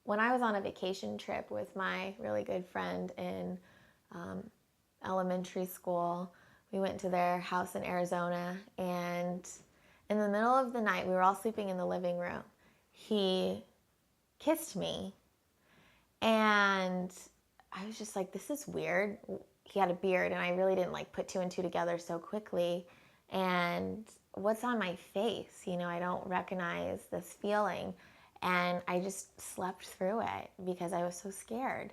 When I was on a vacation trip with my really good friend in elementary school, we went to their house in Arizona, and in the middle of the night, we were all sleeping in the living room. He kissed me, and I was just like, this is weird. He had a beard, and I really didn't like put two and two together so quickly. And what's on my face? You know, I don't recognize this feeling. And I just slept through it because I was so scared.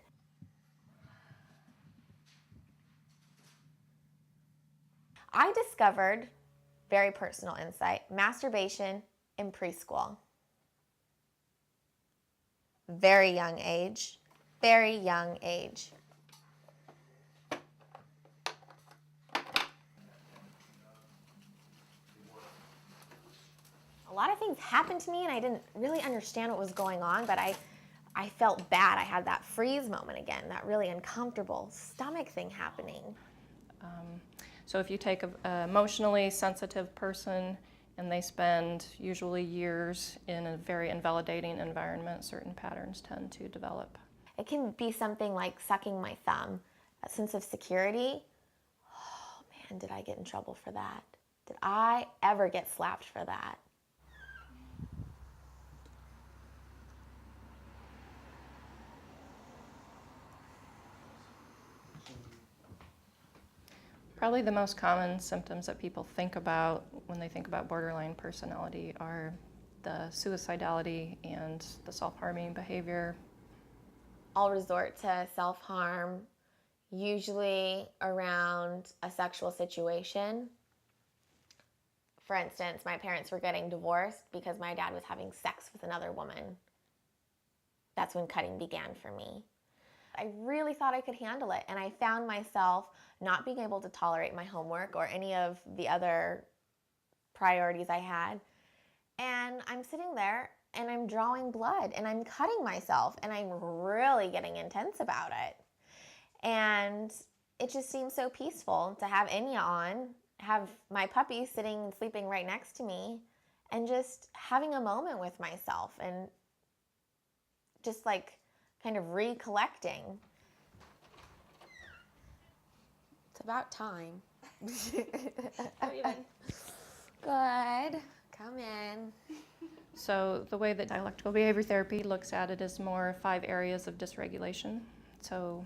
I discovered, very personal insight, masturbation in preschool. Very young age. Very young age. A lot of things happened to me and I didn't really understand what was going on, but I felt bad. I had that freeze moment again, that really uncomfortable stomach thing happening. So if you take an emotionally sensitive person and they spend usually years in a very invalidating environment, certain patterns tend to develop. It can be something like sucking my thumb, a sense of security. Oh man, did I get in trouble for that? Did I ever get slapped for that? Probably the most common symptoms that people think about when they think about borderline personality are the suicidality and the self-harming behavior. I'll resort to self-harm, usually around a sexual situation. For instance, my parents were getting divorced because my dad was having sex with another woman. That's when cutting began for me. I really thought I could handle it, and I found myself not being able to tolerate my homework or any of the other priorities I had. And I'm sitting there and I'm drawing blood and I'm cutting myself and I'm really getting intense about it. And it just seems so peaceful to have Enya on, have my puppy sitting and sleeping right next to me, and just having a moment with myself and just like kind of recollecting. It's about time. How you been? Good. Come in. So the way that dialectical behavior therapy looks at it is more 5 areas of dysregulation. So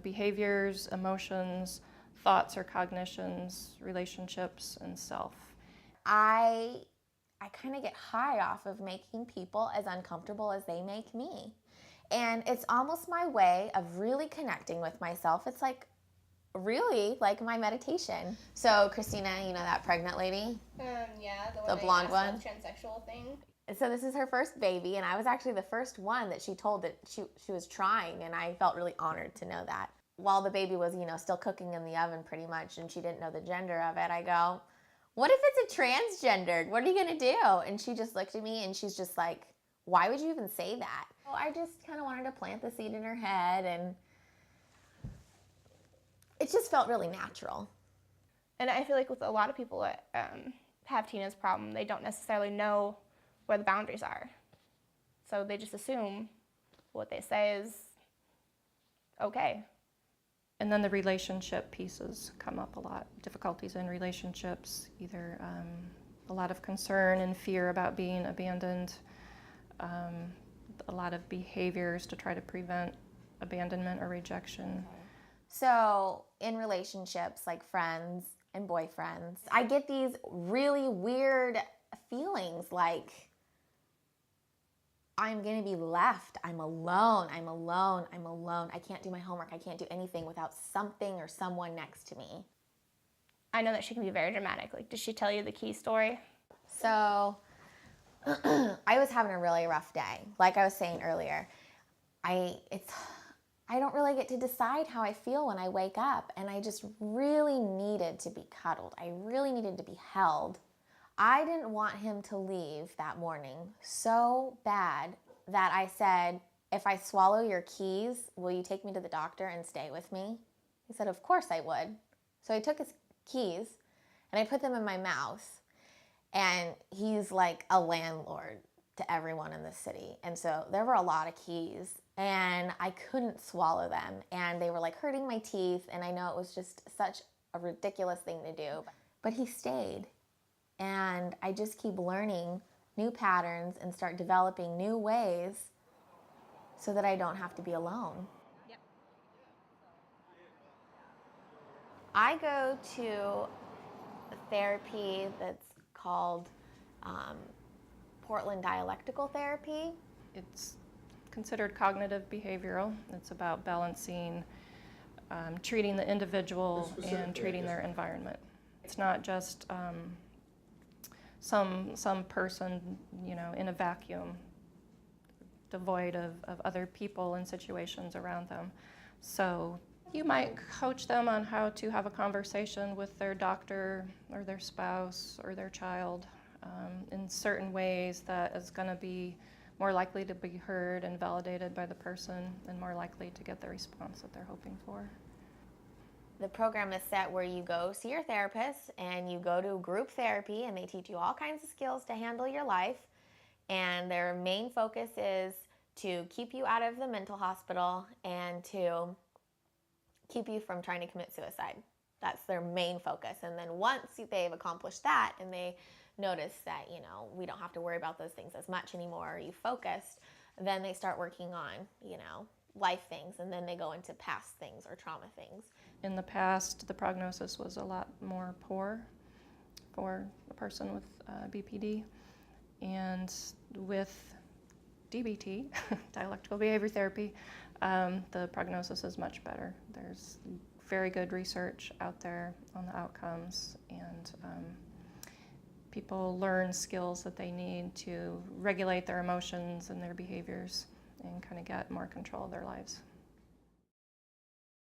behaviors, emotions, thoughts or cognitions, relationships, and self. I kind of get high off of making people as uncomfortable as they make me. And it's almost my way of really connecting with myself. It's like really like my meditation. So Christina, you know that pregnant lady? Yeah, The blonde one? The transsexual thing. So this is her first baby, and I was actually the first one that she told that she was trying, and I felt really honored to know that. While the baby was, still cooking in the oven pretty much, and she didn't know the gender of it, I go, what if it's a transgendered? What are you going to do? And she just looked at me, and she's just like, why would you even say that? Well, I just kind of wanted to plant the seed in her head, and it just felt really natural. And I feel like with a lot of people that have Tina's problem, they don't necessarily know where the boundaries are. So they just assume what they say is okay. And then the relationship pieces come up a lot. Difficulties in relationships, either a lot of concern and fear about being abandoned, a lot of behaviors to try to prevent abandonment or rejection. So in relationships, like friends and boyfriends, I get these really weird feelings like I'm going to be left. I'm alone. I'm alone. I'm alone. I can't do my homework. I can't do anything without something or someone next to me. I know that she can be very dramatic. Like, did she tell you the key story? So I was having a really rough day. Like I was saying earlier, I don't really get to decide how I feel when I wake up, and I just really needed to be cuddled. I really needed to be held. I didn't want him to leave that morning so bad that I said, if I swallow your keys, will you take me to the doctor and stay with me? He said, of course I would. So I took his keys and I put them in my mouth, and he's like a landlord to everyone in the city. And so there were a lot of keys and I couldn't swallow them. And they were like hurting my teeth. And I know it was just such a ridiculous thing to do. But he stayed. And I just keep learning new patterns and start developing new ways so that I don't have to be alone. Yep. I go to therapy that's called Portland Dialectical Therapy. It's considered cognitive behavioral. It's about balancing treating the individual and treating their environment. It's not just some person, in a vacuum, devoid of other people and situations around them. So you might coach them on how to have a conversation with their doctor or their spouse or their child in certain ways that is going to be more likely to be heard and validated by the person and more likely to get the response that they're hoping for. The program is set where you go see your therapist and you go to group therapy and they teach you all kinds of skills to handle your life. And their main focus is to keep you out of the mental hospital and to keep you from trying to commit suicide. That's their main focus. And then once they've accomplished that and they notice that, we don't have to worry about those things as much anymore, or you focused, then they start working on, life things, and then they go into past things or trauma things. In the past, the prognosis was a lot more poor for a person with BPD, and with DBT, dialectical behavior therapy, the prognosis is much better. There's very good research out there on the outcomes, and people learn skills that they need to regulate their emotions and their behaviors and kind of get more control of their lives.